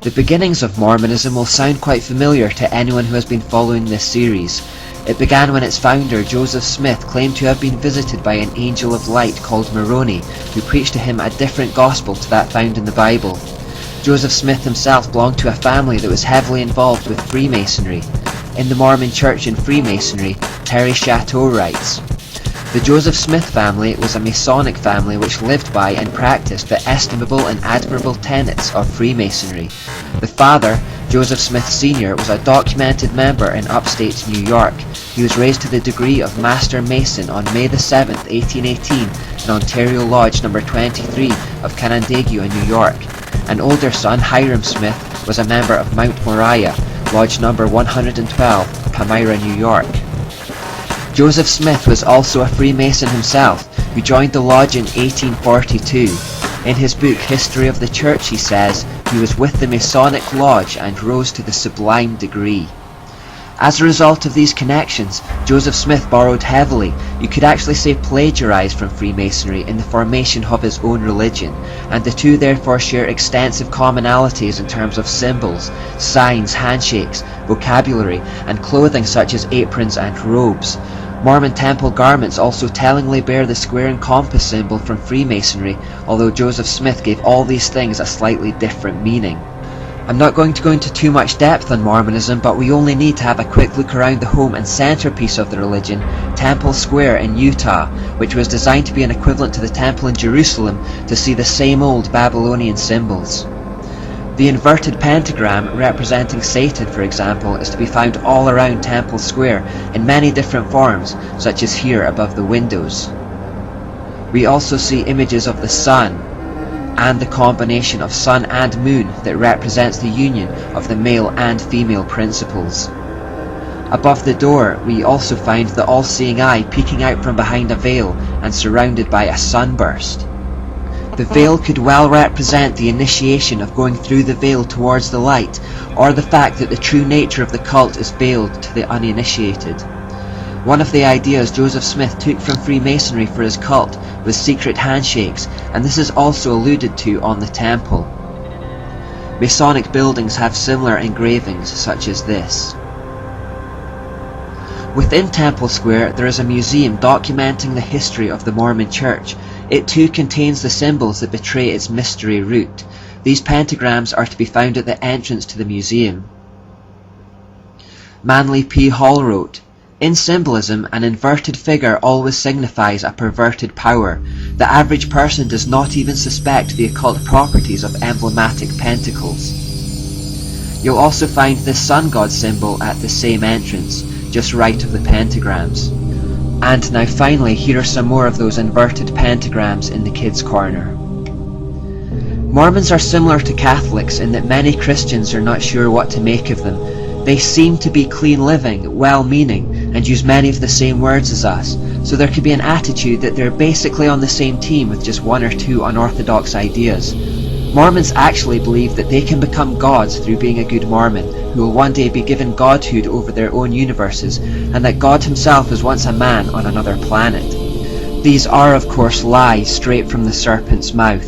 The beginnings of Mormonism will sound quite familiar to anyone who has been following this series. It began when its founder, Joseph Smith, claimed to have been visited by an angel of light called Moroni, who preached to him a different gospel to that found in the Bible. Joseph Smith himself belonged to a family that was heavily involved with Freemasonry. In the Mormon Church and Freemasonry, Terry Chateau writes, "The Joseph Smith family was a Masonic family which lived by and practiced the estimable and admirable tenets of Freemasonry. The father, Joseph Smith Sr., was a documented member in upstate New York. He was raised to the degree of Master Mason on May the 7th, 1818 in Ontario Lodge No. 23 of Canandaigua, New York. An older son, Hiram Smith, was a member of Mount Moriah, Lodge No. 112, Palmyra, New York." Joseph Smith was also a Freemason himself, who joined the lodge in 1842. In his book History of the Church he says, he was with the Masonic Lodge and rose to the sublime degree. As a result of these connections, Joseph Smith borrowed heavily, you could actually say plagiarized from Freemasonry in the formation of his own religion, and the two therefore share extensive commonalities in terms of symbols, signs, handshakes, vocabulary, and clothing such as aprons and robes. Mormon temple garments also tellingly bear the square and compass symbol from Freemasonry, although Joseph Smith gave all these things a slightly different meaning. I'm not going to go into too much depth on Mormonism, but we only need to have a quick look around the home and centerpiece of the religion, Temple Square in Utah, which was designed to be an equivalent to the temple in Jerusalem, to see the same old Babylonian symbols. The inverted pentagram representing Satan, for example, is to be found all around Temple Square in many different forms, such as here above the windows. We also see images of the sun, and the combination of sun and moon that represents the union of the male and female principles. Above the door we also find the all-seeing eye peeking out from behind a veil and surrounded by a sunburst. The veil could well represent the initiation of going through the veil towards the light, or the fact that the true nature of the cult is veiled to the uninitiated. One of the ideas Joseph Smith took from Freemasonry for his cult was secret handshakes, and this is also alluded to on the temple. Masonic buildings have similar engravings such as this. Within Temple Square there is a museum documenting the history of the Mormon Church. It too contains the symbols that betray its mystery root. These pentagrams are to be found at the entrance to the museum. Manly P. Hall wrote, "In symbolism, an inverted figure always signifies a perverted power. The average person does not even suspect the occult properties of emblematic pentacles." You'll also find this sun god symbol at the same entrance, just right of the pentagrams. And now finally, here are some more of those inverted pentagrams in the kids' corner. Mormons are similar to Catholics in that many Christians are not sure what to make of them. They seem to be clean living, well-meaning, and use many of the same words as us, so there could be an attitude that they're basically on the same team with just one or two unorthodox ideas. Mormons actually believe that they can become gods through being a good Mormon, who will one day be given godhood over their own universes, and that God himself was once a man on another planet. These are of course lies straight from the serpent's mouth.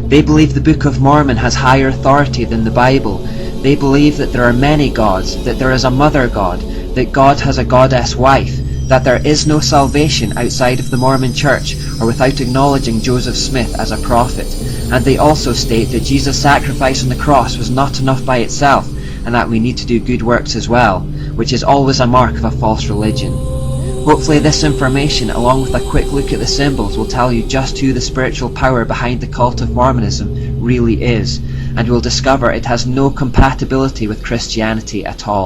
They believe the Book of Mormon has higher authority than the Bible. They believe that there are many gods, that there is a mother god, that God has a goddess wife, that there is no salvation outside of the Mormon Church or without acknowledging Joseph Smith as a prophet, and they also state that Jesus' sacrifice on the cross was not enough by itself, and that we need to do good works as well, which is always a mark of a false religion. Hopefully this information, along with a quick look at the symbols, will tell you just who the spiritual power behind the cult of Mormonism really is, and you'll discover it has no compatibility with Christianity at all.